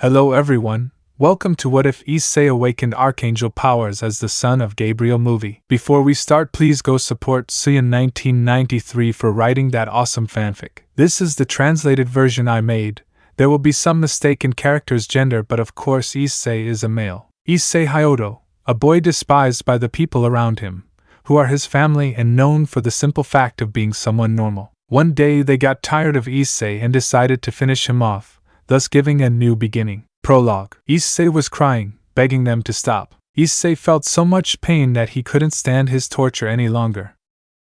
Hello everyone, welcome to What If Issei Awakened Archangel Powers as the Son of Gabriel movie. Before we start, please go support Issei in 1993 for writing that awesome fanfic. This is the translated version I made. There will be some mistake in character's gender, but of course Issei is a male. Iseei Hyodo, a boy despised by the people around him, who are his family and known for the simple fact of being someone normal. One day they got tired of Issei and decided to finish him off, thus giving a new beginning. Prologue. Issei was crying, begging them to stop. Issei felt so much pain that he couldn't stand his torture any longer.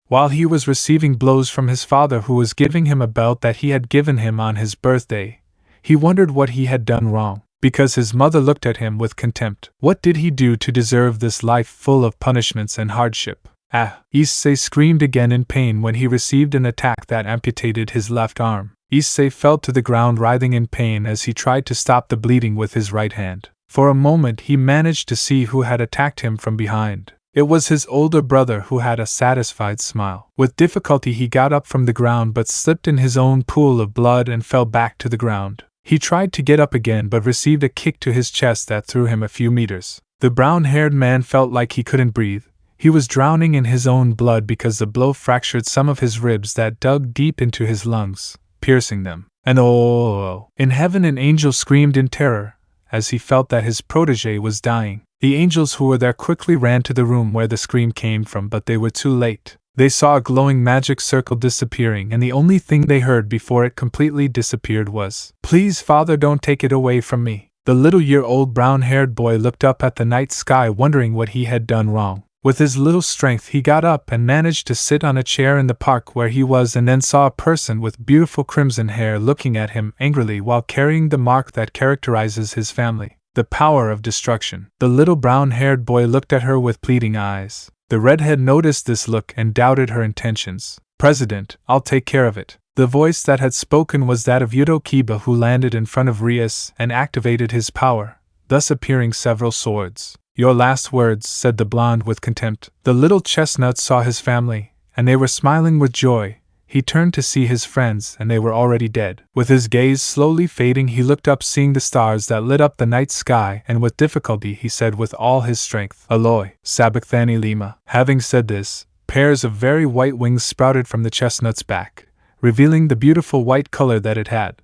While he was receiving blows from his father, who was giving him a belt that he had given him on his birthday, he wondered what he had done wrong, because his mother looked at him with contempt. What did he do to deserve this life full of punishments and hardship? Issei screamed again in pain when he received an attack that amputated his left arm. Issei fell to the ground writhing in pain as he tried to stop the bleeding with his right hand. For a moment he managed to see who had attacked him from behind. It was his older brother, who had a satisfied smile. With difficulty he got up from the ground but slipped in his own pool of blood and fell back to the ground. He tried to get up again but received a kick to his chest that threw him a few meters. The brown-haired man felt like he couldn't breathe. He was drowning in his own blood because the blow fractured some of his ribs that dug deep into his lungs, piercing them. And oh! In heaven an angel screamed in terror, as he felt that his protege was dying. The angels who were there quickly ran to the room where the scream came from, but they were too late. They saw a glowing magic circle disappearing, and the only thing they heard before it completely disappeared was, "Please, Father, don't take it away from me." The little year-old brown-haired boy looked up at the night sky, wondering what he had done wrong. With his little strength he got up and managed to sit on a chair in the park where he was, and then saw a person with beautiful crimson hair looking at him angrily while carrying the mark that characterizes his family, the power of destruction. The little brown-haired boy looked at her with pleading eyes. The redhead noticed this look and doubted her intentions. "President, I'll take care of it." The voice that had spoken was that of Hyodo Kiba, who landed in front of Rias and activated his power, thus appearing several swords. "Your last words," said the blonde with contempt. The little chestnut saw his family, and they were smiling with joy. He turned to see his friends, and they were already dead. With his gaze slowly fading, he looked up, seeing the stars that lit up the night sky, and with difficulty he said with all his strength, "Aloy, Sabachthani Lima." Having said this, pairs of very white wings sprouted from the chestnut's back, revealing the beautiful white color that it had,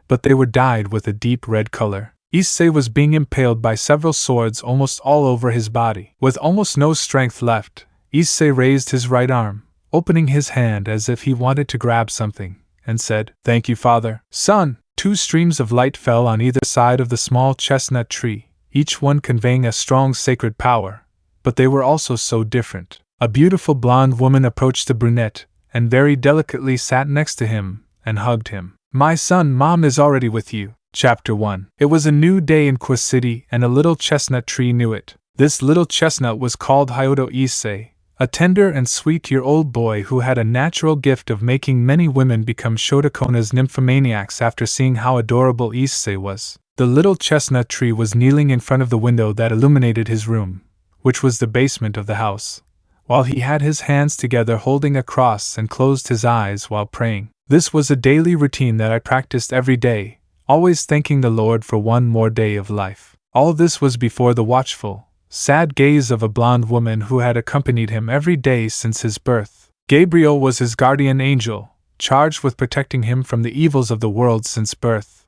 but they were dyed with a deep red color. Issei was being impaled by several swords almost all over his body. With almost no strength left, Issei raised his right arm, opening his hand as if he wanted to grab something, and said, "Thank you, Father." "Son!" Two streams of light fell on either side of the small chestnut tree, each one conveying a strong sacred power, but they were also so different. A beautiful blonde woman approached the brunette, and very delicately sat next to him, and hugged him. "My son, Mom is already with you." Chapter 1. It was a new day in Qua City, and a little chestnut tree knew it. This little chestnut was called Hyodo Issei, a tender and sweet-year-old boy who had a natural gift of making many women become Shotokona's nymphomaniacs after seeing how adorable Issei was. The little chestnut tree was kneeling in front of the window that illuminated his room, which was the basement of the house, while he had his hands together holding a cross and closed his eyes while praying. This was a daily routine that I practiced every day, always thanking the Lord for one more day of life. All this was before the watchful, sad gaze of a blonde woman who had accompanied him every day since his birth. Gabriel was his guardian angel, charged with protecting him from the evils of the world since birth.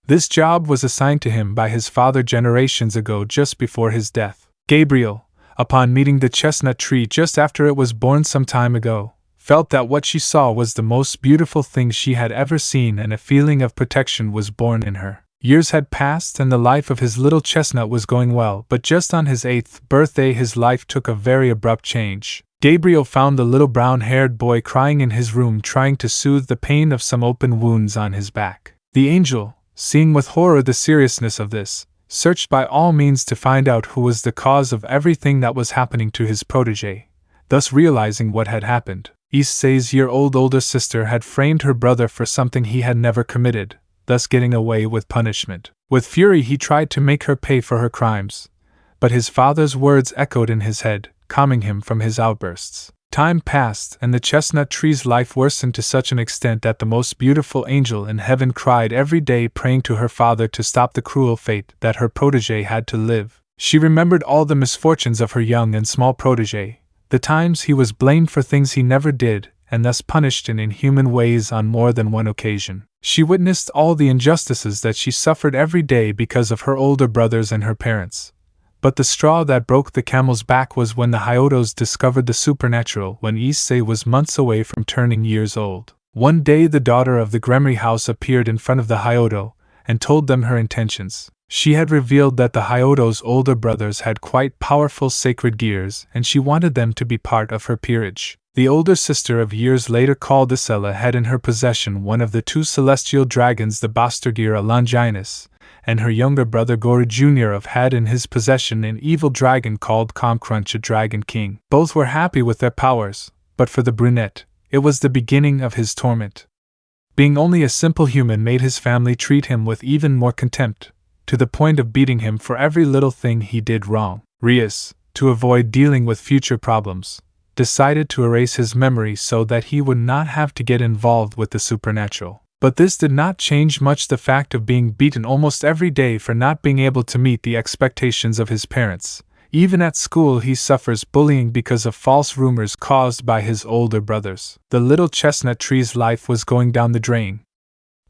This job was assigned to him by his father generations ago, just before his death. Gabriel, upon meeting the chestnut tree just after it was born some time ago, felt that what she saw was the most beautiful thing she had ever seen, and a feeling of protection was born in her. Years had passed and the life of his little chestnut was going well, but just on his 8th birthday his life took a very abrupt change. Gabriel found the little brown-haired boy crying in his room, trying to soothe the pain of some open wounds on his back. The angel, seeing with horror the seriousness of this, searched by all means to find out who was the cause of everything that was happening to his protege. Thus realizing what had happened, Issei's year-old older sister had framed her brother for something he had never committed, thus getting away with punishment. With fury he tried to make her pay for her crimes, but his father's words echoed in his head, calming him from his outbursts. Time passed, and the chestnut tree's life worsened to such an extent that the most beautiful angel in heaven cried every day, praying to her father to stop the cruel fate that her protege had to live. She remembered all the misfortunes of her young and small protege, the times he was blamed for things he never did, and thus punished in inhuman ways on more than one occasion. She witnessed all the injustices that she suffered every day because of her older brothers and her parents. But the straw that broke the camel's back was when the Hyodos discovered the supernatural when Issei was months away from turning years old. One day the daughter of the Gremory house appeared in front of the Hyodo and told them her intentions. She had revealed that the Hyodo's older brothers had quite powerful sacred gears, and she wanted them to be part of her peerage. The older sister of years later called Issei had in her possession one of the two celestial dragons, the Bastargear Longinus, and her younger brother Gori Jr. had in his possession an evil dragon called Comcrunch, a dragon king. Both were happy with their powers, but for the brunette, it was the beginning of his torment. Being only a simple human made his family treat him with even more contempt, to the point of beating him for every little thing he did wrong. Rias, to avoid dealing with future problems, decided to erase his memory so that he would not have to get involved with the supernatural. But this did not change much the fact of being beaten almost every day for not being able to meet the expectations of his parents. Even at school he suffers bullying because of false rumors caused by his older brothers. The little chestnut tree's life was going down the drain.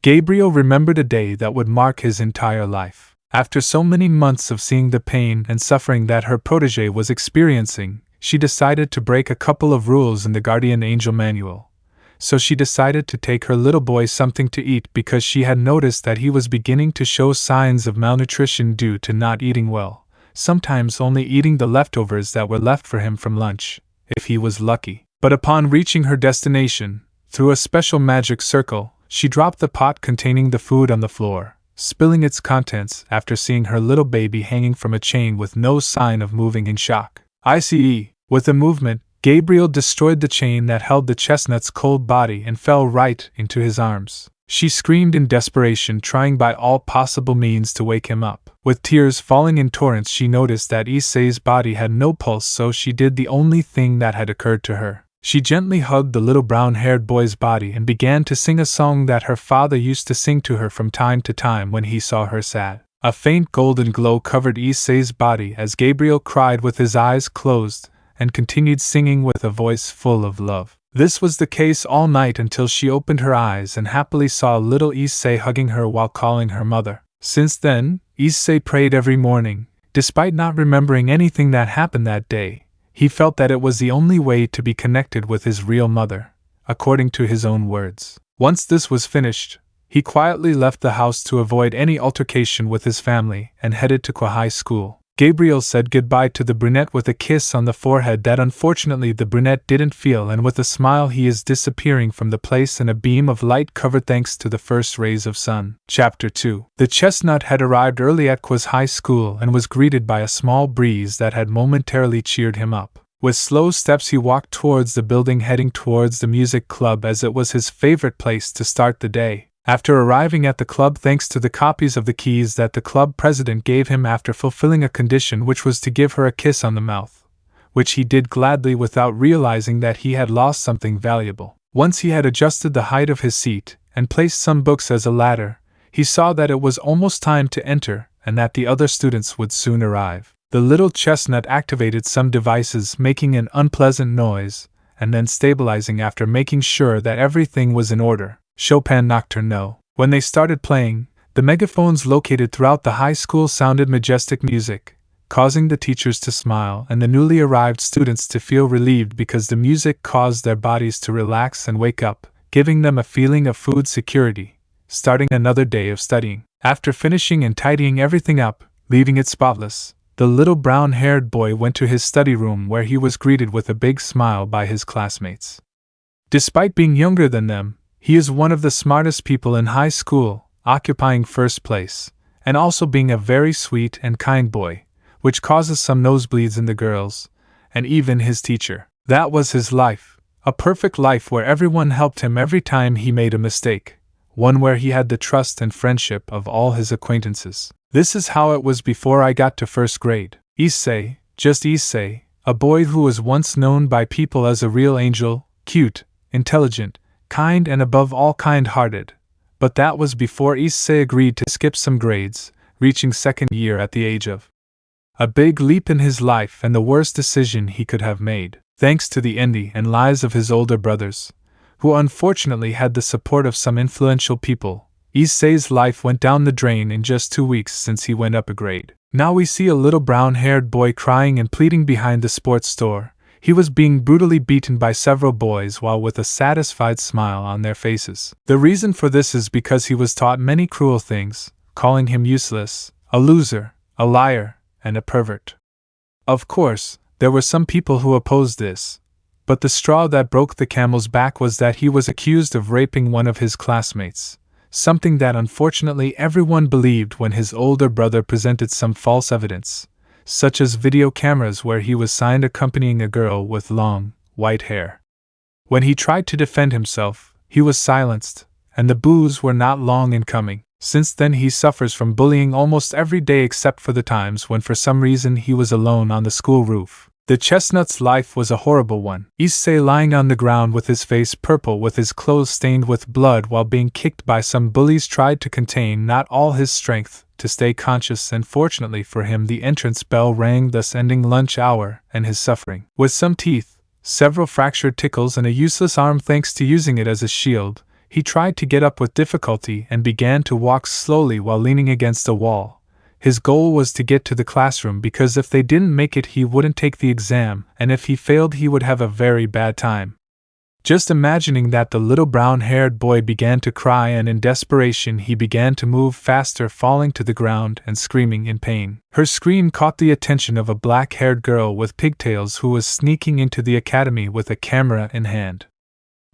Gabriel remembered a day that would mark his entire life. After so many months of seeing the pain and suffering that her protege was experiencing, she decided to break a couple of rules in the Guardian Angel Manual. So she decided to take her little boy something to eat because she had noticed that he was beginning to show signs of malnutrition due to not eating well, sometimes only eating the leftovers that were left for him from lunch, if he was lucky. But upon reaching her destination, through a special magic circle, she dropped the pot containing the food on the floor, spilling its contents after seeing her little baby hanging from a chain with no sign of moving in shock. Iseei, with a movement, Gabriel destroyed the chain that held the chestnut's cold body and fell right into his arms. She screamed in desperation, trying by all possible means to wake him up. With tears falling in torrents, she noticed that Issei's body had no pulse, so she did the only thing that had occurred to her. She gently hugged the little brown-haired boy's body and began to sing a song that her father used to sing to her from time to time when he saw her sad. A faint golden glow covered Issei's body as Gabriel cried with his eyes closed and continued singing with a voice full of love. This was the case all night until she opened her eyes and happily saw little Issei hugging her while calling her mother. Since then, Issei prayed every morning. Despite not remembering anything that happened that day, he felt that it was the only way to be connected with his real mother, according to his own words. Once this was finished, he quietly left the house to avoid any altercation with his family and headed to High School. Gabriel said goodbye to the brunette with a kiss on the forehead that unfortunately the brunette didn't feel, and with a smile he is disappearing from the place in a beam of light covered thanks to the first rays of sun. Chapter 2. The chestnut had arrived early at High School and was greeted by a small breeze that had momentarily cheered him up. With slow steps he walked towards the building, heading towards the music club as it was his favorite place to start the day. After arriving at the club thanks to the copies of the keys that the club president gave him after fulfilling a condition which was to give her a kiss on the mouth, which he did gladly without realizing that he had lost something valuable. Once he had adjusted the height of his seat and placed some books as a ladder, he saw that it was almost time to enter and that the other students would soon arrive. The little chestnut activated some devices making an unpleasant noise, and then stabilizing after making sure that everything was in order. Chopin Nocturne No. When they started playing, the megaphones located throughout the high school sounded majestic music, causing the teachers to smile and the newly arrived students to feel relieved because the music caused their bodies to relax and wake up, giving them a feeling of food security, starting another day of studying. After finishing and tidying everything up, leaving it spotless, the little brown-haired boy went to his study room where he was greeted with a big smile by his classmates. Despite being younger than them, he is one of the smartest people in high school, occupying first place, and also being a very sweet and kind boy, which causes some nosebleeds in the girls, and even his teacher. That was his life, a perfect life where everyone helped him every time he made a mistake, one where he had the trust and friendship of all his acquaintances. This is how it was before I got to first grade. Issei, just Issei, a boy who was once known by people as a real angel, cute, intelligent, kind and above all kind-hearted. But that was before Issei agreed to skip some grades, reaching second year at the age of. A big leap in his life and the worst decision he could have made, thanks to the envy and lies of his older brothers, who unfortunately had the support of some influential people. Issei's life went down the drain in just 2 weeks since he went up a grade. Now we see a little brown-haired boy crying and pleading behind the sports store. He was being brutally beaten by several boys while with a satisfied smile on their faces. The reason for this is because he was taught many cruel things, calling him useless, a loser, a liar, and a pervert. Of course, there were some people who opposed this, but the straw that broke the camel's back was that he was accused of raping one of his classmates, something that unfortunately everyone believed when his older brother presented some false evidence, such as video cameras where he was seen accompanying a girl with long, white hair. When he tried to defend himself, he was silenced, and the boos were not long in coming. Since then he suffers from bullying almost every day except for the times when for some reason he was alone on the school roof. The chestnut's life was a horrible one. Issei lying on the ground with his face purple with his clothes stained with blood while being kicked by some bullies tried to contain not all his strength to stay conscious, and fortunately for him the entrance bell rang, thus ending lunch hour and his suffering. With some teeth, several fractured tickles and a useless arm thanks to using it as a shield, he tried to get up with difficulty and began to walk slowly while leaning against a wall. His goal was to get to the classroom because if they didn't make it he wouldn't take the exam, and if he failed he would have a very bad time. Just imagining that, the little brown-haired boy began to cry, and in desperation he began to move faster, falling to the ground and screaming in pain. Her scream caught the attention of a black-haired girl with pigtails who was sneaking into the academy with a camera in hand.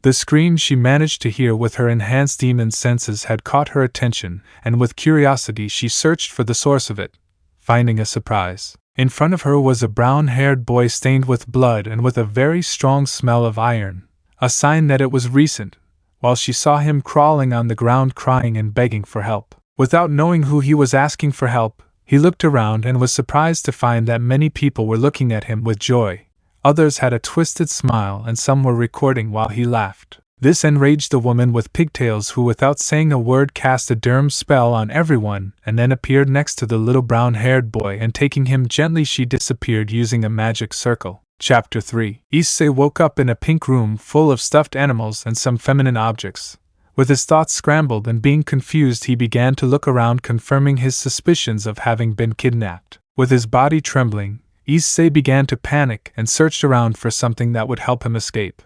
The scream she managed to hear with her enhanced demon senses had caught her attention, and with curiosity she searched for the source of it, finding a surprise. In front of her was a brown-haired boy stained with blood and with a very strong smell of iron, a sign that it was recent, while she saw him crawling on the ground crying and begging for help. Without knowing who he was asking for help, he looked around and was surprised to find that many people were looking at him with joy. Others had a twisted smile and some were recording while he laughed. This enraged the woman with pigtails who without saying a word cast a derm spell on everyone and then appeared next to the little brown-haired boy, and taking him gently she disappeared using a magic circle. Chapter 3. Issei woke up in a pink room full of stuffed animals and some feminine objects. With his thoughts scrambled and being confused he began to look around, confirming his suspicions of having been kidnapped. With his body trembling, Issei began to panic and searched around for something that would help him escape.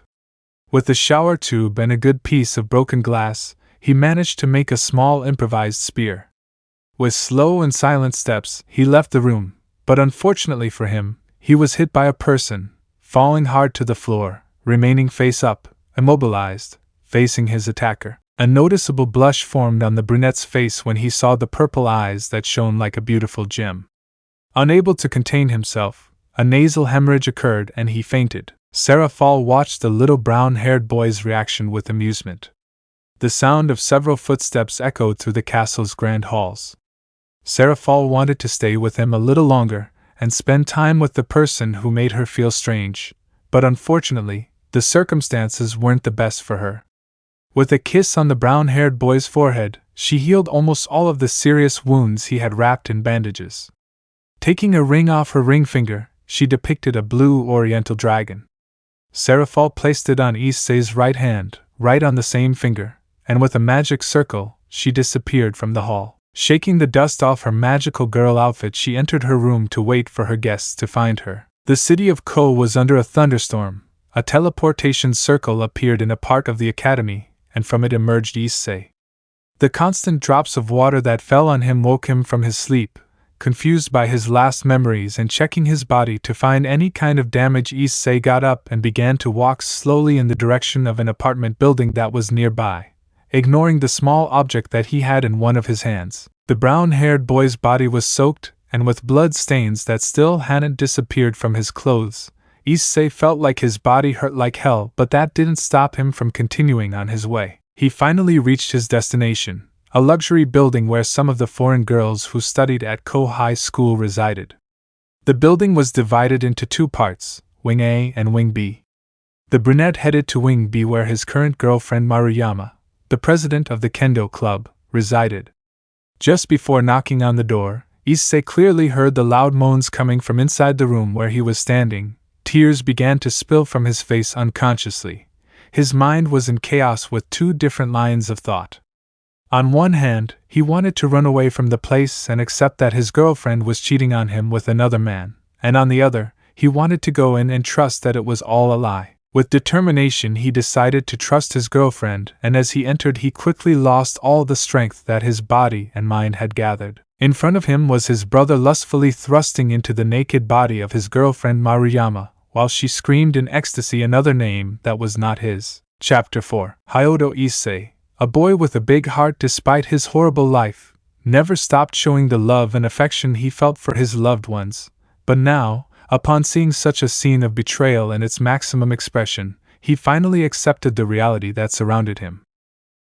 With a shower tube and a good piece of broken glass, he managed to make a small improvised spear. With slow and silent steps, he left the room, but unfortunately for him, he was hit by a person, falling hard to the floor, remaining face up, immobilized, facing his attacker. A noticeable blush formed on the brunette's face when he saw the purple eyes that shone like a beautiful gem. Unable to contain himself, a nasal hemorrhage occurred and he fainted. Seraphal watched the little brown-haired boy's reaction with amusement. The sound of several footsteps echoed through the castle's grand halls. Seraphal wanted to stay with him a little longer and spend time with the person who made her feel strange, but unfortunately, the circumstances weren't the best for her. With a kiss on the brown-haired boy's forehead, she healed almost all of the serious wounds he had wrapped in bandages. Taking a ring off her ring finger, she depicted a blue oriental dragon. Seraphal placed it on Issei's right hand, right on the same finger, and with a magic circle, she disappeared from the hall. Shaking the dust off her magical girl outfit, she entered her room to wait for her guests to find her. The city of Ko was under a thunderstorm. A teleportation circle appeared in a part of the academy, and from it emerged Issei. The constant drops of water that fell on him woke him from his sleep. Confused by his last memories and checking his body to find any kind of damage, Issei got up and began to walk slowly in the direction of an apartment building that was nearby, ignoring the small object that he had in one of his hands. The brown-haired boy's body was soaked, and with blood stains that still hadn't disappeared from his clothes. Issei felt like his body hurt like hell, but that didn't stop him from continuing on his way. He finally reached his destination, a luxury building where some of the foreign girls who studied at Ko High School resided. The building was divided into two parts, Wing A and Wing B. The brunette headed to Wing B where his current girlfriend Maruyama, the president of the Kendo Club, resided. Just before knocking on the door, Issei clearly heard the loud moans coming from inside the room where he was standing. Tears began to spill from his face unconsciously. His mind was in chaos with two different lines of thought. On one hand, he wanted to run away from the place and accept that his girlfriend was cheating on him with another man, and on the other, he wanted to go in and trust that it was all a lie. With determination, he decided to trust his girlfriend, and as he entered, he quickly lost all the strength that his body and mind had gathered. In front of him was his brother lustfully thrusting into the naked body of his girlfriend Maruyama, while she screamed in ecstasy another name that was not his. Chapter 4. Hyodo Issei, a boy with a big heart despite his horrible life, never stopped showing the love and affection he felt for his loved ones, but now, upon seeing such a scene of betrayal in its maximum expression, he finally accepted the reality that surrounded him.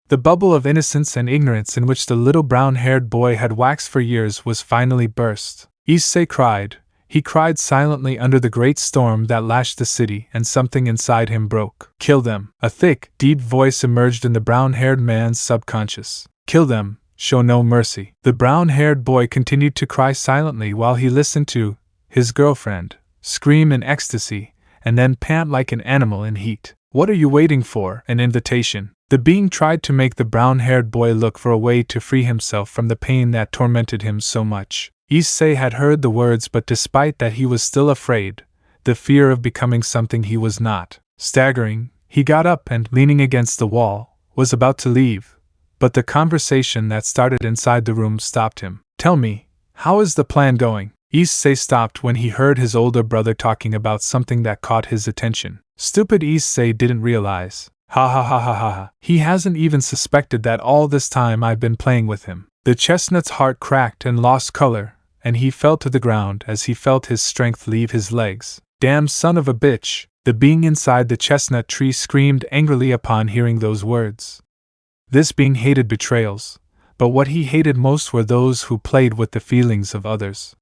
The bubble of innocence and ignorance in which the little brown-haired boy had waxed for years was finally burst. Issei cried. He cried silently under the great storm that lashed the city, and something inside him broke. Kill them. A thick, deep voice emerged in the brown-haired man's subconscious. Kill them. Show no mercy. The brown-haired boy continued to cry silently while he listened to his girlfriend scream in ecstasy, and then pant like an animal in heat. What are you waiting for? An invitation. The being tried to make the brown-haired boy look for a way to free himself from the pain that tormented him so much. Issei had heard the words, but despite that he was still afraid, the fear of becoming something he was not. Staggering, he got up and, leaning against the wall, was about to leave, but the conversation that started inside the room stopped him. Tell me, how is the plan going? Issei stopped when he heard his older brother talking about something that caught his attention. Stupid Issei didn't realize. Ha ha ha ha ha ha. He hasn't even suspected that all this time I've been playing with him. The chestnut's heart cracked and lost color, and he fell to the ground as he felt his strength leave his legs. Damn son of a bitch! The being inside the chestnut tree screamed angrily upon hearing those words. This being hated betrayals, but what he hated most were those who played with the feelings of others.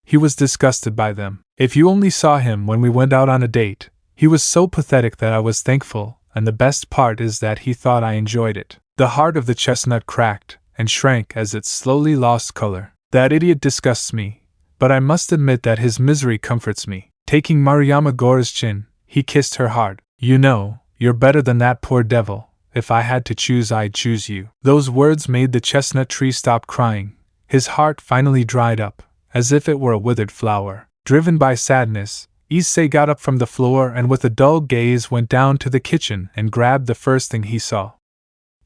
He was disgusted by them. If you only saw him when we went out on a date, he was so pathetic that I was thankful, and the best part is that he thought I enjoyed it. The heart of the chestnut cracked and shrank as it slowly lost color. That idiot disgusts me, but I must admit that his misery comforts me. Taking Maruyama Gora's chin, he kissed her hard. You know, you're better than that poor devil. If I had to choose, I'd choose you. Those words made the chestnut tree stop crying. His heart finally dried up, as if it were a withered flower. Driven by sadness, Issei got up from the floor and with a dull gaze went down to the kitchen and grabbed the first thing he saw.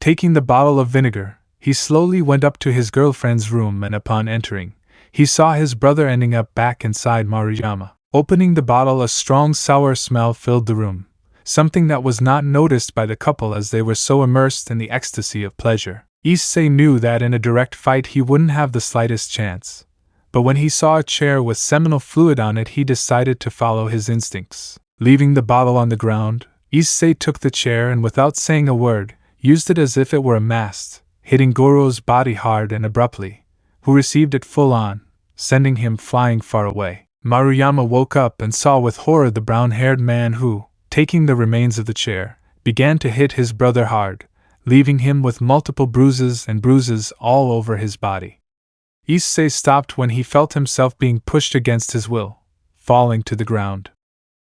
Taking the bottle of vinegar, he slowly went up to his girlfriend's room, and upon entering, he saw his brother ending up back inside Maruyama. Opening the bottle, a strong sour smell filled the room, something that was not noticed by the couple as they were so immersed in the ecstasy of pleasure. Issei knew that in a direct fight he wouldn't have the slightest chance, but when he saw a chair with seminal fluid on it, he decided to follow his instincts. Leaving the bottle on the ground, Issei took the chair and without saying a word, used it as if it were a mast, hitting Goro's body hard and abruptly, who received it full on, sending him flying far away. Maruyama woke up and saw with horror the brown-haired man who, taking the remains of the chair, began to hit his brother hard, leaving him with multiple bruises all over his body. Issei stopped when he felt himself being pushed against his will, falling to the ground.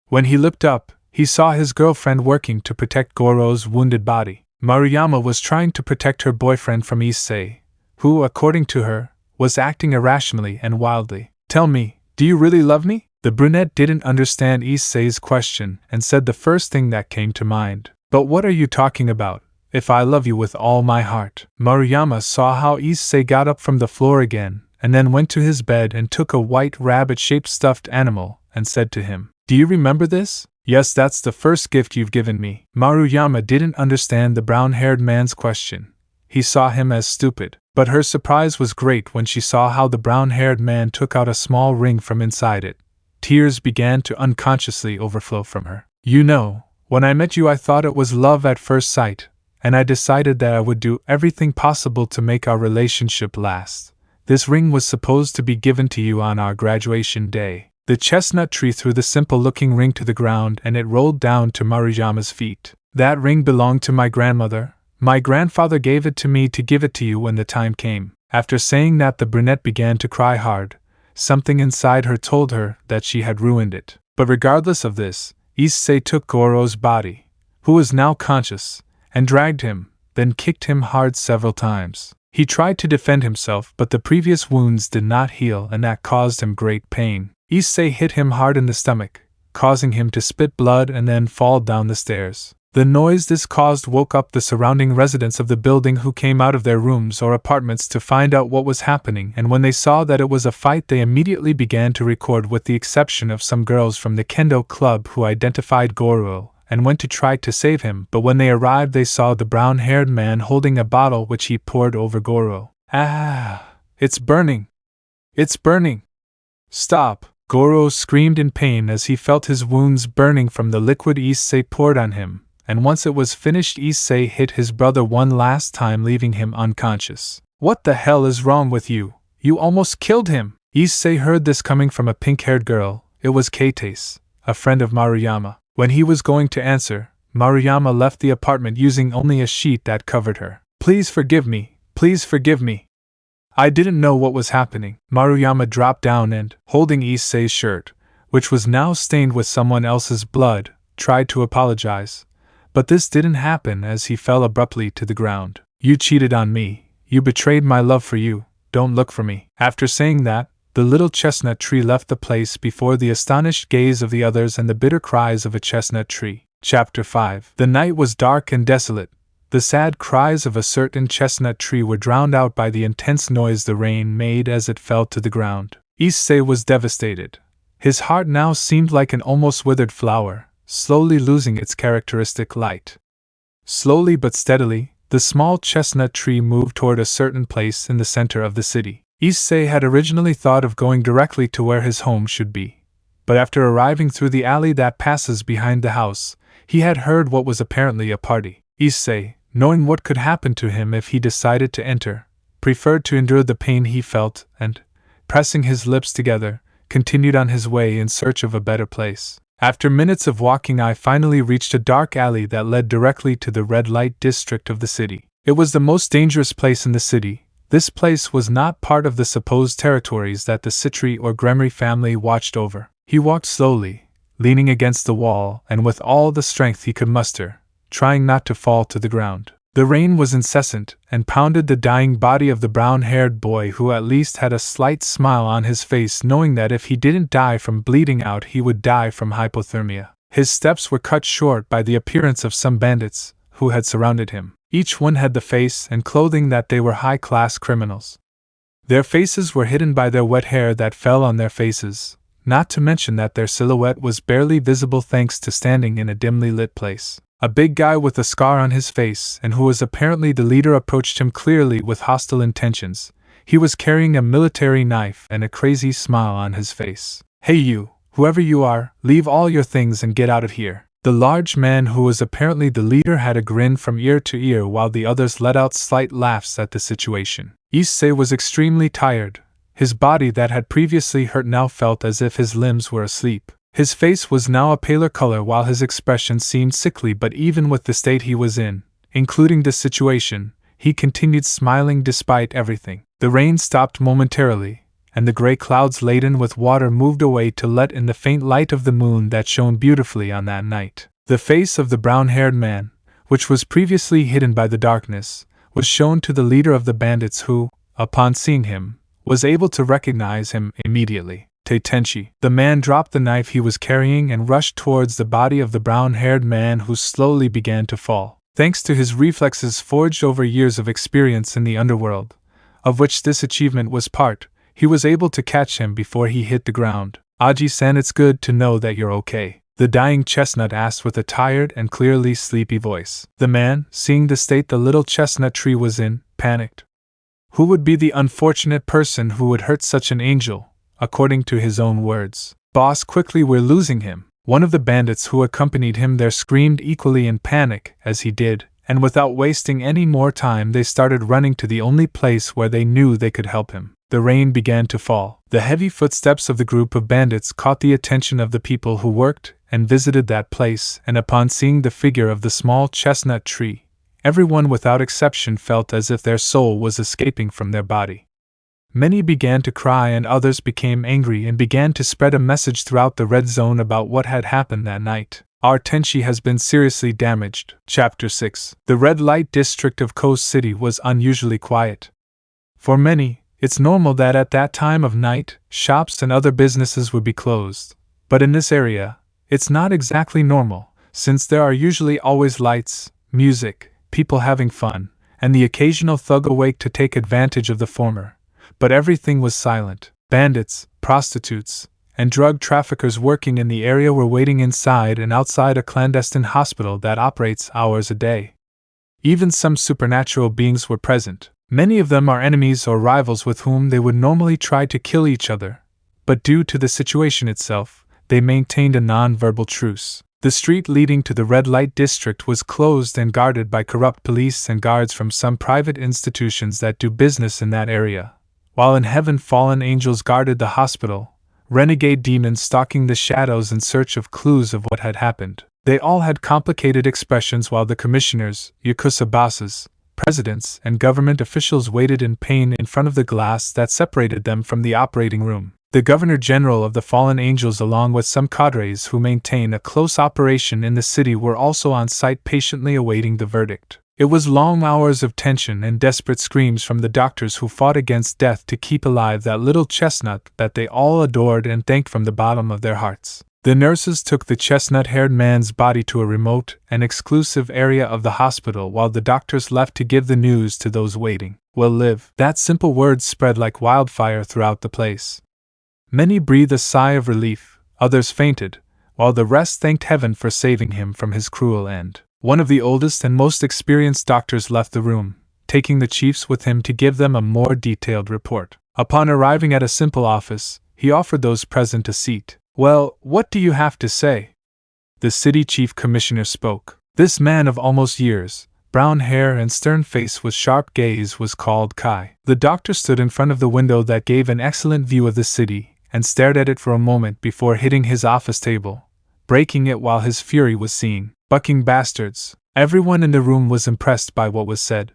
When he looked up, he saw his girlfriend working to protect Goro's wounded body. Maruyama was trying to protect her boyfriend from Issei, who, according to her, was acting irrationally and wildly. Tell me, do you really love me? The brunette didn't understand Issei's question and said the first thing that came to mind. But what are you talking about? If I love you with all my heart. Maruyama saw how Issei got up from the floor again, and then went to his bed and took a white rabbit-shaped stuffed animal, and said to him, Do you remember this? Yes, that's the first gift you've given me. Maruyama didn't understand the brown-haired man's question. He saw him as stupid, but her surprise was great when she saw how the brown-haired man took out a small ring from inside it. Tears began to unconsciously overflow from her. You know, when I met you I thought it was love at first sight, and I decided that I would do everything possible to make our relationship last. This ring was supposed to be given to you on our graduation day. The chestnut tree threw the simple-looking ring to the ground and it rolled down to Maruyama's feet. That ring belonged to my grandmother. My grandfather gave it to me to give it to you when the time came. After saying that, the brunette began to cry hard. Something inside her told her that she had ruined it. But regardless of this, Issei took Goro's body, who was now conscious, and dragged him, then kicked him hard several times. He tried to defend himself, but the previous wounds did not heal and that caused him great pain. Issei hit him hard in the stomach, causing him to spit blood and then fall down the stairs. The noise this caused woke up the surrounding residents of the building, who came out of their rooms or apartments to find out what was happening, and when they saw that it was a fight they immediately began to record, with the exception of some girls from the kendo club who identified Goro and went to try to save him, but when they arrived they saw the brown-haired man holding a bottle which he poured over Goro. "Ah! It's burning! It's burning! Stop!" Goro screamed in pain as he felt his wounds burning from the liquid Issei poured on him, and once it was finished Issei hit his brother one last time, leaving him unconscious. "What the hell is wrong with you? You almost killed him!" Issei heard this coming from a pink-haired girl. It was Keitase, a friend of Maruyama. When he was going to answer, Maruyama left the apartment using only a sheet that covered her. "Please forgive me, please forgive me. I didn't know what was happening." Maruyama dropped down and, holding Issei's shirt, which was now stained with someone else's blood, tried to apologize. But this didn't happen as he fell abruptly to the ground. "You cheated on me, you betrayed my love for you, don't look for me." After saying that, the little chestnut tree left the place before the astonished gaze of the others and the bitter cries of a chestnut tree. Chapter 5. The night was dark and desolate. The sad cries of a certain chestnut tree were drowned out by the intense noise the rain made as it fell to the ground. Issei was devastated. His heart now seemed like an almost withered flower, slowly losing its characteristic light. Slowly but steadily, the small chestnut tree moved toward a certain place in the center of the city. Issei had originally thought of going directly to where his home should be, but after arriving through the alley that passes behind the house, he had heard what was apparently a party. Issei, knowing what could happen to him if he decided to enter, preferred to endure the pain he felt and, pressing his lips together, continued on his way in search of a better place. After minutes of walking, I finally reached a dark alley that led directly to the red light district of the city. It was the most dangerous place in the city. This place was not part of the supposed territories that the Citri or Gremory family watched over. He walked slowly, leaning against the wall and with all the strength he could muster, trying not to fall to the ground. The rain was incessant and pounded the dying body of the brown-haired boy, who at least had a slight smile on his face, knowing that if he didn't die from bleeding out he would die from hypothermia. His steps were cut short by the appearance of some bandits who had surrounded him. Each one had the face and clothing that they were high-class criminals. Their faces were hidden by their wet hair that fell on their faces, not to mention that their silhouette was barely visible thanks to standing in a dimly lit place. A big guy with a scar on his face and who was apparently the leader approached him clearly with hostile intentions. He was carrying a military knife and a crazy smile on his face. "Hey you, whoever you are, leave all your things and get out of here." The large man who was apparently the leader had a grin from ear to ear while the others let out slight laughs at the situation. Issei was extremely tired. His body that had previously hurt now felt as if his limbs were asleep. His face was now a paler color while his expression seemed sickly, but even with the state he was in, including the situation, he continued smiling despite everything. The rain stopped momentarily, and the gray clouds laden with water moved away to let in the faint light of the moon that shone beautifully on that night. The face of the brown-haired man, which was previously hidden by the darkness, was shown to the leader of the bandits who, upon seeing him, was able to recognize him immediately. Teitenshi. The man dropped the knife he was carrying and rushed towards the body of the brown-haired man, who slowly began to fall. Thanks to his reflexes forged over years of experience in the underworld, of which this achievement was part, he was able to catch him before he hit the ground. "Aji-san, it's good to know that you're okay," the dying chestnut asked with a tired and clearly sleepy voice. The man, seeing the state the little chestnut tree was in, panicked. Who would be the unfortunate person who would hurt such an angel? According to his own words. "Boss, quickly, we're losing him." One of the bandits who accompanied him there screamed equally in panic as he did, and without wasting any more time they started running to the only place where they knew they could help him. the rain began to fall. The heavy footsteps of the group of bandits caught the attention of the people who worked and visited that place, and upon seeing the figure of the small chestnut tree, everyone without exception felt as if their soul was escaping from their body. Many began to cry and others became angry and began to spread a message throughout the red zone about what had happened that night. Our Tenchi has been seriously damaged. Chapter 6. The red light district of Coast City was unusually quiet. For many, it's normal that at that time of night, shops and other businesses would be closed. But in this area, it's not exactly normal, since there are usually always lights, music, people having fun, and the occasional thug awake to take advantage of the former. But everything was silent. Bandits, prostitutes, and drug traffickers working in the area were waiting inside and outside a clandestine hospital that operates hours a day. Even some supernatural beings were present. Many of them are enemies or rivals with whom they would normally try to kill each other, but due to the situation itself, they maintained a non-verbal truce. The street leading to the red light district was closed and guarded by corrupt police and guards from some private institutions that do business in that area, while in heaven fallen angels guarded the hospital, renegade demons stalking the shadows in search of clues of what had happened. They all had complicated expressions while the commissioners, yakuza bosses, presidents, and government officials waited in pain in front of the glass that separated them from the operating room. The Governor General of the Fallen Angels along with some cadres who maintain a close operation in the city were also on site patiently awaiting the verdict. It was long hours of tension and desperate screams from the doctors who fought against death to keep alive that little chestnut that they all adored and thanked from the bottom of their hearts. The nurses took the chestnut-haired man's body to a remote and exclusive area of the hospital while the doctors left to give the news to those waiting. "Will live." That simple word spread like wildfire throughout the place. Many breathed a sigh of relief, others fainted, while the rest thanked heaven for saving him from his cruel end. One of the oldest and most experienced doctors left the room, taking the chiefs with him to give them a more detailed report. Upon arriving at a simple office, he offered those present a seat. "Well, what do you have to say?" The city chief commissioner spoke. This man of almost years, brown hair and stern face with sharp gaze was called Kai. The doctor stood in front of the window that gave an excellent view of the city, and stared at it for a moment before hitting his office table, breaking it while his fury was seen. "Bucking bastards." Everyone in the room was impressed by what was said.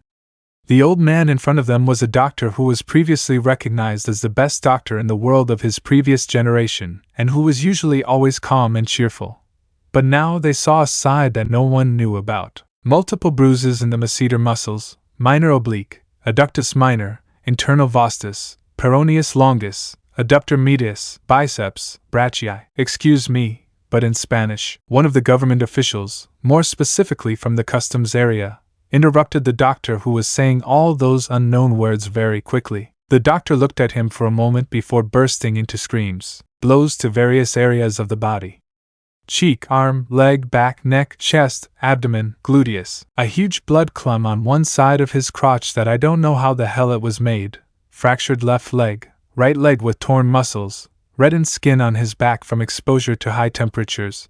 The old man in front of them was a doctor who was previously recognized as the best doctor in the world of his previous generation, and who was usually always calm and cheerful. But now they saw a side that no one knew about. Multiple bruises in the masseter muscles, minor oblique, adductus minor, internal vastus, peroneus longus, adductor medius, biceps, brachii. "Excuse me, but in Spanish," one of the government officials, more specifically from the customs area, interrupted the doctor who was saying all those unknown words very quickly. The doctor looked at him for a moment before bursting into screams. Blows to various areas of the body. Cheek, arm, leg, back, neck, chest, abdomen, gluteus. A huge blood clump on one side of his crotch that I don't know how the hell it was made. Fractured left leg, right leg with torn muscles, reddened skin on his back from exposure to high temperatures,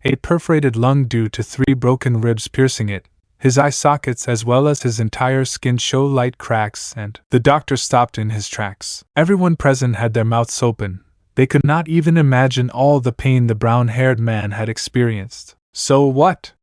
a perforated lung due to 3 broken ribs piercing it. His eye sockets as well as his entire skin show light cracks, and the doctor stopped in his tracks. Everyone present had their mouths open. They could not even imagine all the pain the brown-haired man had experienced. "So what?"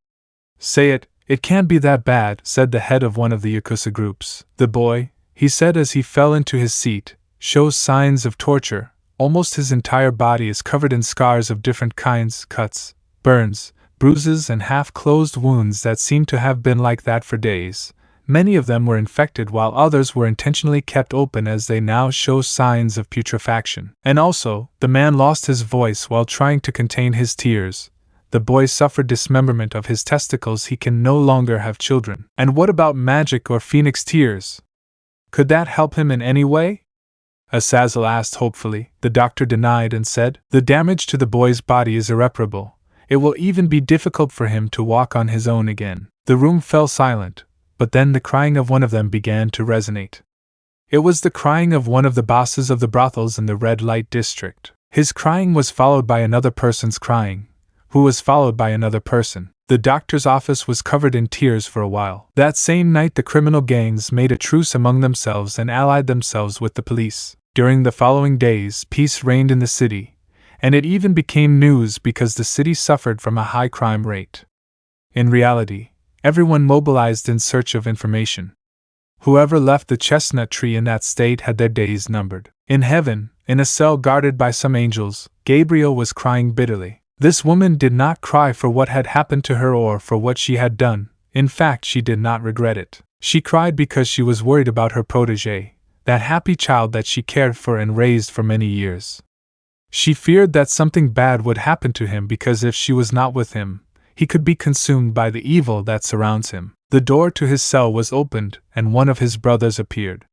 "Say it, it can't be that bad," said the head of one of the Yakuza groups. "The boy," he said as he fell into his seat, "shows signs of torture. Almost his entire body is covered in scars of different kinds, cuts, burns, bruises and half-closed wounds that seem to have been like that for days. Many of them were infected while others were intentionally kept open as they now show signs of putrefaction. And also, the man lost his voice while trying to contain his tears. The boy suffered dismemberment of his testicles. He can no longer have children. And what about magic or phoenix tears? Could that help him in any way?" Azazel asked hopefully. The doctor denied and said, "The damage to the boy's body is irreparable. It will even be difficult for him to walk on his own again." The room fell silent, but then the crying of one of them began to resonate. It was the crying of one of the bosses of the brothels in the red light district. His crying was followed by another person's crying, who was followed by another person. The doctor's office was covered in tears for a while. That same night the criminal gangs made a truce among themselves and allied themselves with the police. During the following days, peace reigned in the city, and it even became news because the city suffered from a high crime rate. In reality, everyone mobilized in search of information. Whoever left the chestnut tree in that state had their days numbered. In heaven, in a cell guarded by some angels, Gabriel was crying bitterly. This woman did not cry for what had happened to her or for what she had done. In fact, she did not regret it. She cried because she was worried about her protégé, that happy child that she cared for and raised for many years. She feared that something bad would happen to him because if she was not with him, he could be consumed by the evil that surrounds him. The door to his cell was opened, and one of his brothers appeared.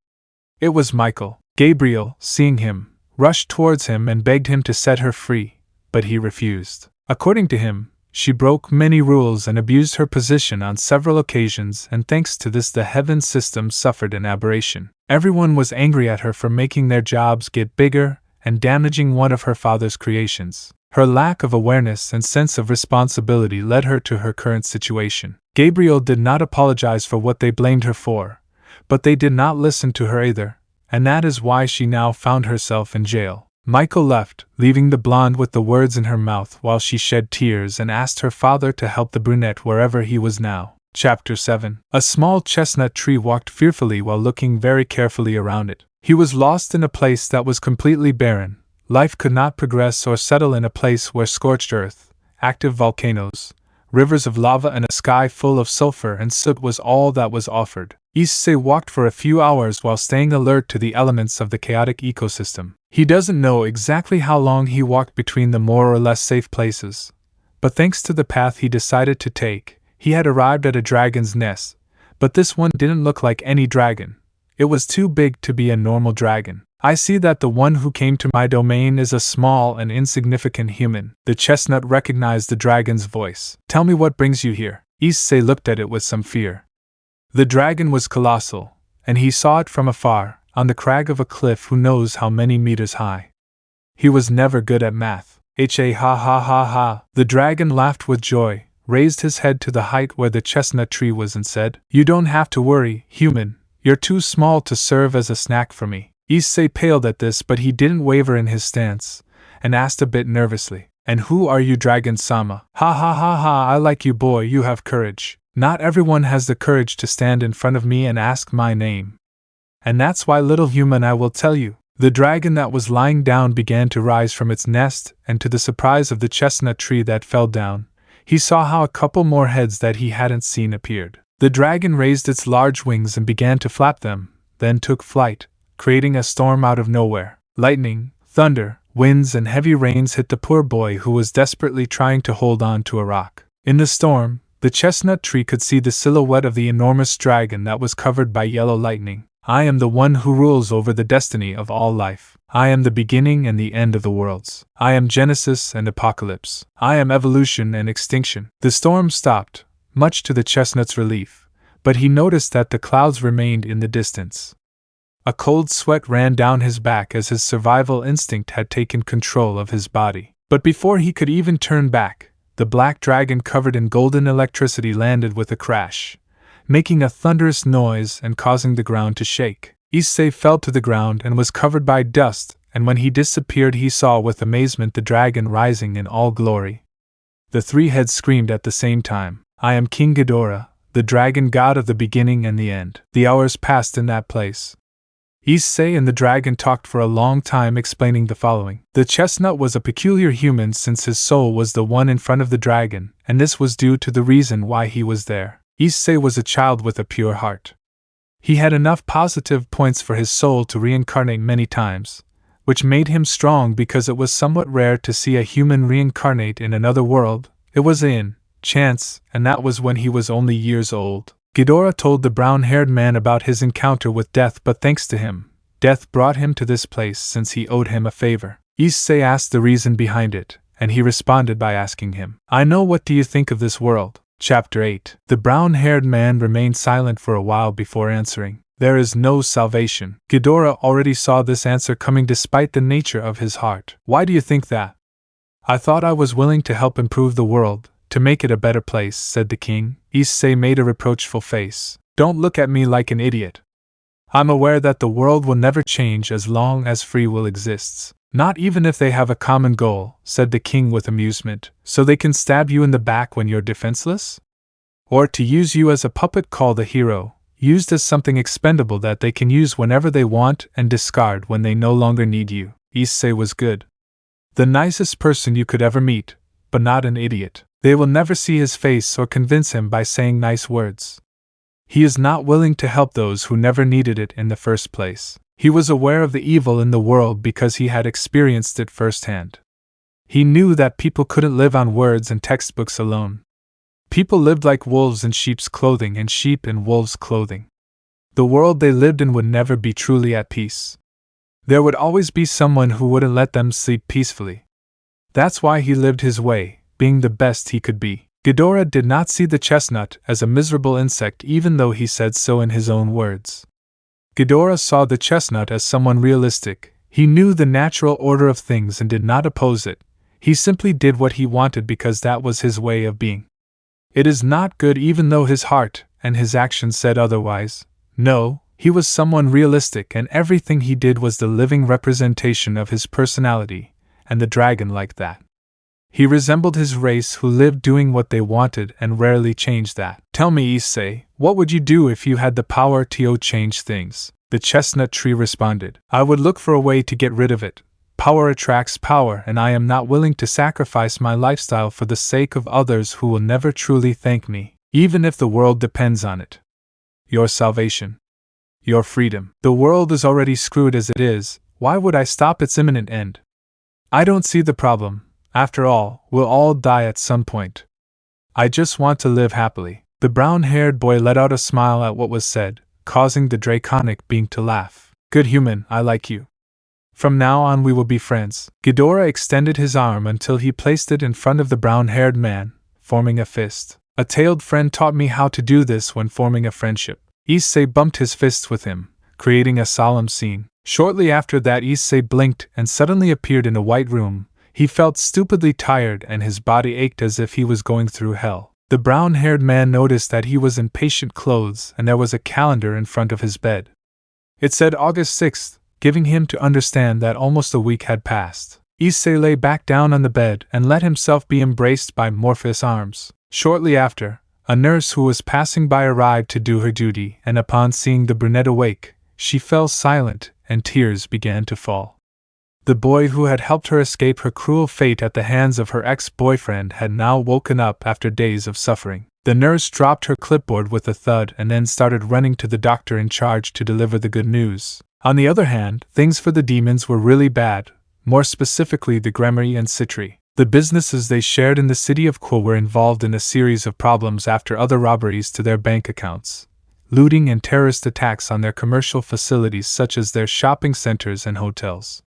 It was Michael. Gabriel, seeing him, rushed towards him and begged him to set her free, but he refused. According to him, she broke many rules and abused her position on several occasions, and thanks to this the heaven system suffered an aberration. Everyone was angry at her for making their jobs get bigger and damaging one of her father's creations. Her lack of awareness and sense of responsibility led her to her current situation. Gabriel did not apologize for what they blamed her for, but they did not listen to her either, and that is why she now found herself in jail. Michael left, leaving the blonde with the words in her mouth while she shed tears and asked her father to help the brunette wherever he was now. Chapter 7. A small chestnut tree walked fearfully while looking very carefully around it. He was lost in a place that was completely barren. Life could not progress or settle in a place where scorched earth, active volcanoes, rivers of lava and a sky full of sulfur and soot was all that was offered. Issei walked for a few hours while staying alert to the elements of the chaotic ecosystem. He doesn't know exactly how long he walked between the more or less safe places, but thanks to the path he decided to take, he had arrived at a dragon's nest, but this one didn't look like any dragon. It was too big to be a normal dragon. I see that the one who came to my domain is a small and insignificant human. The chestnut recognized the dragon's voice. Tell me what brings you here. Issei looked at it with some fear. The dragon was colossal, and he saw it from afar, on the crag of a cliff who knows how many meters high. He was never good at math. Ha ha ha ha. The dragon laughed with joy, raised his head to the height where the chestnut tree was and said, "You don't have to worry, human. You're too small to serve as a snack for me." Issei paled at this, but he didn't waver in his stance, and asked a bit nervously, "And who are you, Dragon-sama?" "Ha ha ha ha, I like you, boy, you have courage. Not everyone has the courage to stand in front of me and ask my name. And that's why, little human, I will tell you." The dragon that was lying down began to rise from its nest, and to the surprise of the chestnut tree that fell down, he saw how a couple more heads that he hadn't seen appeared. The dragon raised its large wings and began to flap them, then took flight, creating a storm out of nowhere. Lightning, thunder, winds and heavy rains hit the poor boy who was desperately trying to hold on to a rock. In the storm, the chestnut tree could see the silhouette of the enormous dragon that was covered by yellow lightning. "I am the one who rules over the destiny of all life. I am the beginning and the end of the worlds. I am Genesis and Apocalypse. I am evolution and extinction." The storm stopped, much to the chestnut's relief, but he noticed that the clouds remained in the distance. A cold sweat ran down his back as his survival instinct had taken control of his body. But before he could even turn back, the black dragon covered in golden electricity landed with a crash, making a thunderous noise and causing the ground to shake. Issei fell to the ground and was covered by dust, and when he disappeared he saw with amazement the dragon rising in all glory. The three heads screamed at the same time, "I am King Ghidorah, the dragon god of the beginning and the end." The hours passed in that place. Issei and the dragon talked for a long time, explaining the following. The chestnut was a peculiar human since his soul was the one in front of the dragon, and this was due to the reason why he was there. Issei was a child with a pure heart. He had enough positive points for his soul to reincarnate many times, which made him strong because it was somewhat rare to see a human reincarnate in another world. It was in chance, and that was when he was only years old. Ghidorah told the brown-haired man about his encounter with death, but thanks to him, death brought him to this place since he owed him a favor. Issei asked the reason behind it, and he responded by asking him, "I know, what do you think of this world?" Chapter 8. The brown-haired man remained silent for a while before answering. "There is no salvation." Ghidorah already saw this answer coming despite the nature of his heart. "Why do you think that?" "I thought I was willing to help improve the world, to make it a better place," said the king. Issei made a reproachful face. "Don't look at me like an idiot. I'm aware that the world will never change as long as free will exists. Not even if they have a common goal, said the king with amusement, so they can stab you in the back when you're defenseless? Or to use you as a puppet called a hero, used as something expendable that they can use whenever they want and discard when they no longer need you. Issei was good. The nicest person you could ever meet, but not an idiot. They will never see his face or convince him by saying nice words. He is not willing to help those who never needed it in the first place. He was aware of the evil in the world because he had experienced it firsthand. He knew that people couldn't live on words and textbooks alone. People lived like wolves in sheep's clothing and sheep in wolves' clothing. The world they lived in would never be truly at peace. There would always be someone who wouldn't let them sleep peacefully. That's why he lived his way, being the best he could be. Ghidorah did not see the chestnut as a miserable insect even though he said so in his own words. Ghidorah saw the chestnut as someone realistic. He knew the natural order of things and did not oppose it. He simply did what he wanted because that was his way of being. It is not good even though his heart and his actions said otherwise. No, he was someone realistic and everything he did was the living representation of his personality, and the dragon liked that. He resembled his race who lived doing what they wanted and rarely changed that. Tell me, Issei, what would you do if you had the power to change things? The chestnut tree responded. I would look for a way to get rid of it. Power attracts power, and I am not willing to sacrifice my lifestyle for the sake of others who will never truly thank me, even if the world depends on it. Your salvation. Your freedom. The world is already screwed as it is. Why would I stop its imminent end? I don't see the problem. After all, we'll all die at some point. I just want to live happily. The brown-haired boy let out a smile at what was said, causing the draconic being to laugh. Good human, I like you. From now on we will be friends. Ghidorah extended his arm until he placed it in front of the brown-haired man, forming a fist. A tailed friend taught me how to do this when forming a friendship. Issei bumped his fists with him, creating a solemn scene. Shortly after that Issei blinked and suddenly appeared in a white room. He felt stupidly tired and his body ached as if he was going through hell. The brown-haired man noticed that he was in patient clothes and there was a calendar in front of his bed. It said August 6th, giving him to understand that almost a week had passed. Issei lay back down on the bed and let himself be embraced by Morpheus' arms. Shortly after, a nurse who was passing by arrived to do her duty, and upon seeing the brunette awake, she fell silent and tears began to fall. The boy who had helped her escape her cruel fate at the hands of her ex-boyfriend had now woken up after days of suffering. The nurse dropped her clipboard with a thud and then started running to the doctor in charge to deliver the good news. On the other hand, things for the demons were really bad, more specifically the Gremory and Citri. The businesses they shared in the city of Qu were involved in a series of problems after other robberies to their bank accounts, looting and terrorist attacks on their commercial facilities such as their shopping centers and hotels.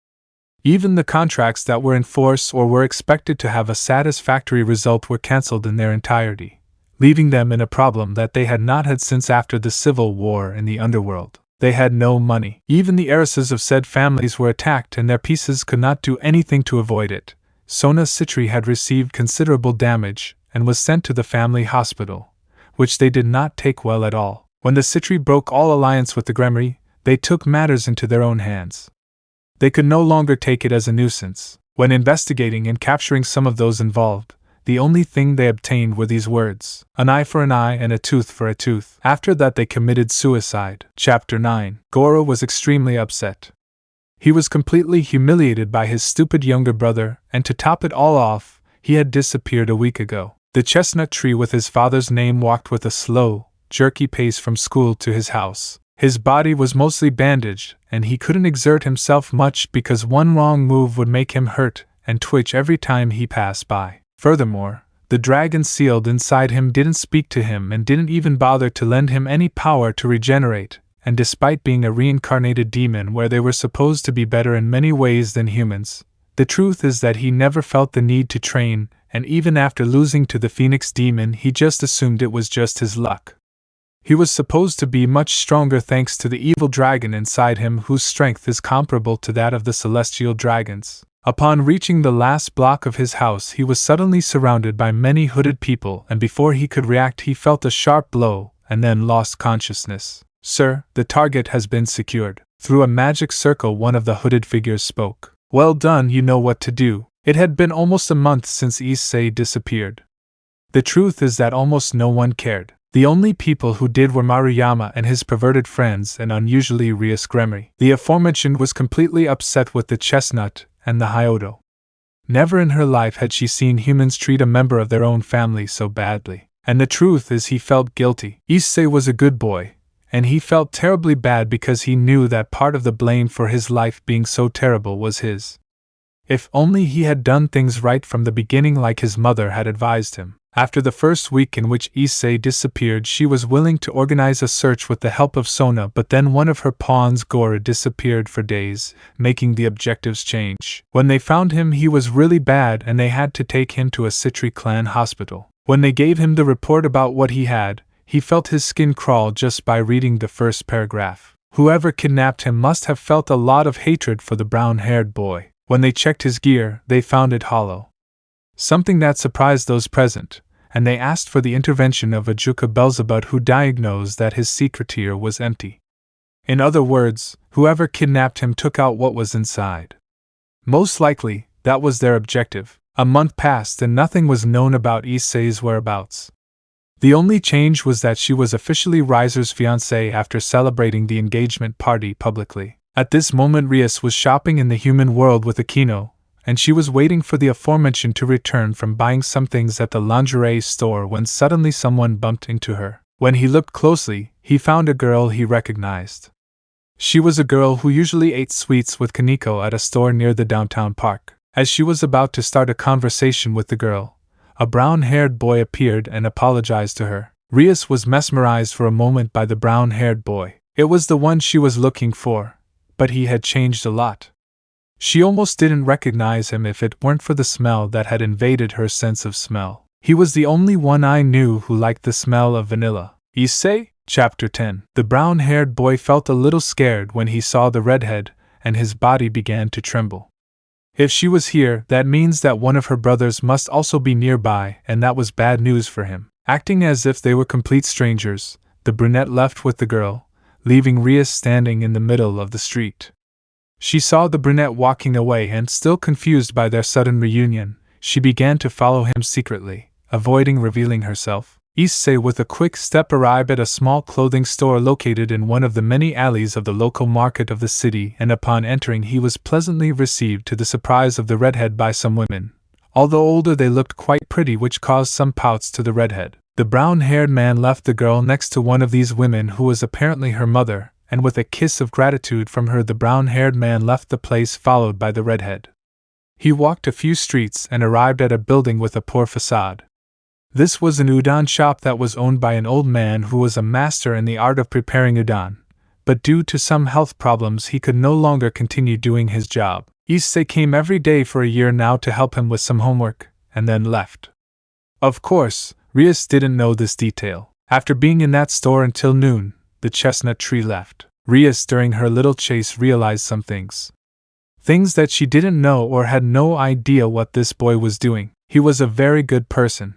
Even the contracts that were in force or were expected to have a satisfactory result were cancelled in their entirety, leaving them in a problem that they had not had since after the civil war in the underworld. They had no money. Even the heiresses of said families were attacked and their pieces could not do anything to avoid it. Sona Citri had received considerable damage and was sent to the family hospital, which they did not take well at all. When the Citri broke all alliance with the Gremory, they took matters into their own hands. They could no longer take it as a nuisance. When investigating and capturing some of those involved, the only thing they obtained were these words: an eye for an eye and a tooth for a tooth. After that they committed suicide. Chapter 9. Goro was extremely upset. He was completely humiliated by his stupid younger brother, and to top it all off, he had disappeared a week ago. The chestnut tree with his father's name walked with a slow, jerky pace from school to his house. His body was mostly bandaged, and he couldn't exert himself much because one wrong move would make him hurt and twitch every time he passed by. Furthermore, the dragon sealed inside him didn't speak to him and didn't even bother to lend him any power to regenerate, and despite being a reincarnated demon where they were supposed to be better in many ways than humans, the truth is that he never felt the need to train, and even after losing to the Phoenix demon he just assumed it was just his luck. He was supposed to be much stronger thanks to the evil dragon inside him whose strength is comparable to that of the celestial dragons. Upon reaching the last block of his house he was suddenly surrounded by many hooded people and before he could react he felt a sharp blow and then lost consciousness. Sir, the target has been secured. Through a magic circle, one of the hooded figures spoke. Well done, you know what to do. It had been almost a month since Issei disappeared. The truth is that almost no one cared. The only people who did were Maruyama and his perverted friends, and unusually Rias Gremory. The aforementioned was completely upset with the chestnut and the Hyodo. Never in her life had she seen humans treat a member of their own family so badly. And the truth is, he felt guilty. Issei was a good boy, and he felt terribly bad because he knew that part of the blame for his life being so terrible was his. If only he had done things right from the beginning like his mother had advised him. After the first week in which Issei disappeared, she was willing to organize a search with the help of Sona, but then one of her pawns, Gora, disappeared for days, making the objectives change. When they found him, he was really bad and they had to take him to a Citri clan hospital. When they gave him the report about what he had, he felt his skin crawl just by reading the first paragraph. Whoever kidnapped him must have felt a lot of hatred for the brown-haired boy. When they checked his gear, they found it hollow. Something that surprised those present, and they asked for the intervention of Ajuka Belzebub, who diagnosed that his secretier was empty. In other words, whoever kidnapped him took out what was inside. Most likely, that was their objective. A month passed and nothing was known about Issei's whereabouts. The only change was that she was officially Riser's fiancée after celebrating the engagement party publicly. At this moment, Rias was shopping in the human world with Akino, and she was waiting for the aforementioned to return from buying some things at the lingerie store when suddenly someone bumped into her. When he looked closely, he found a girl he recognized. She was a girl who usually ate sweets with Kaneko at a store near the downtown park. As she was about to start a conversation with the girl, a brown-haired boy appeared and apologized to her. Rias was mesmerized for a moment by the brown-haired boy. It was the one she was looking for, but he had changed a lot. She almost didn't recognize him if it weren't for the smell that had invaded her sense of smell. He was the only one I knew who liked the smell of vanilla. Issei? Chapter 10. The brown-haired boy felt a little scared when he saw the redhead, and his body began to tremble. If she was here, that means that one of her brothers must also be nearby, and that was bad news for him. Acting as if they were complete strangers, the brunette left with the girl, leaving Rias standing in the middle of the street. She saw the brunette walking away, and still confused by their sudden reunion, she began to follow him secretly, avoiding revealing herself. Issei with a quick step arrived at a small clothing store located in one of the many alleys of the local market of the city, and upon entering he was pleasantly received to the surprise of the redhead by some women. Although older, they looked quite pretty, which caused some pouts to the redhead. The brown-haired man left the girl next to one of these women who was apparently her mother, and with a kiss of gratitude from her the brown-haired man left the place followed by the redhead. He walked a few streets and arrived at a building with a poor facade. This was an udon shop that was owned by an old man who was a master in the art of preparing udon, but due to some health problems he could no longer continue doing his job. Issei came every day for a year now to help him with some homework, and then left. Of course, Rias didn't know this detail. After being in that store until noon, the chestnut tree left. Rias, during her little chase, realized some things. Things that she didn't know or had no idea what this boy was doing. He was a very good person.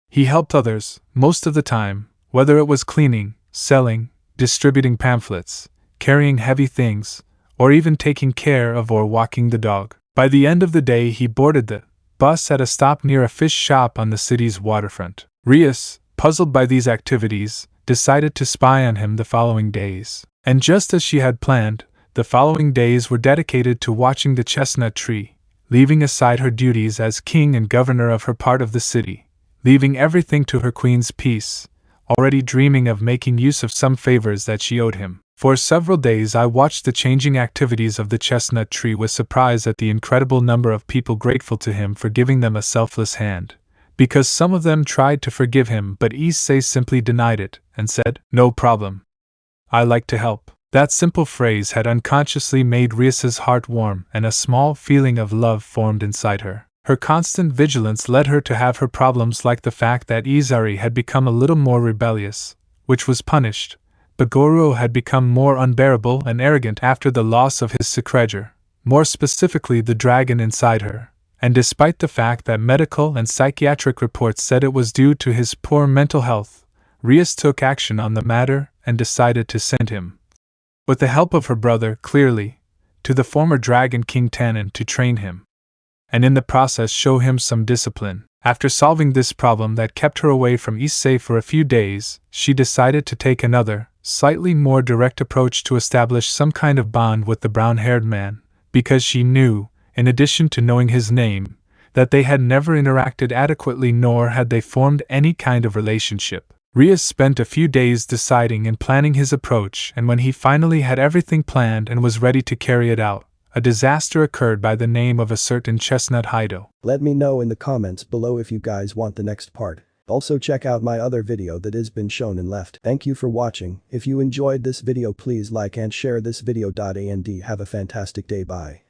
He helped others, most of the time, whether it was cleaning, selling, distributing pamphlets, carrying heavy things, or even taking care of or walking the dog. By the end of the day he boarded the bus at a stop near a fish shop on the city's waterfront. Rias, puzzled by these activities, decided to spy on him the following days. And just as she had planned, the following days were dedicated to watching the chestnut tree, leaving aside her duties as king and governor of her part of the city, leaving everything to her queen's peace, already dreaming of making use of some favors that she owed him. For several days I watched the changing activities of the chestnut tree with surprise at the incredible number of people grateful to him for giving them a selfless hand, because some of them tried to forgive him, but Issei simply denied it, and said, "No problem. I like to help." That simple phrase had unconsciously made Rias's heart warm, and a small feeling of love formed inside her. Her constant vigilance led her to have her problems, like the fact that Iseei had become a little more rebellious, which was punished, but Goro had become more unbearable and arrogant after the loss of his secretaire, more specifically the dragon inside her, and despite the fact that medical and psychiatric reports said it was due to his poor mental health, Rias took action on the matter and decided to send him, with the help of her brother, clearly, to the former Dragon King Tannen to train him, and in the process show him some discipline. After solving this problem that kept her away from Issei for a few days, she decided to take another, slightly more direct approach to establish some kind of bond with the brown-haired man, because she knew, in addition to knowing his name, that they had never interacted adequately nor had they formed any kind of relationship. Rias spent a few days deciding and planning his approach, and when he finally had everything planned and was ready to carry it out, a disaster occurred by the name of a certain Chestnut Hyodo. Let me know in the comments below if you guys want the next part. Also check out my other video that has been shown and left. Thank you for watching. If you enjoyed this video, please like and share this video. And have a fantastic day. Bye.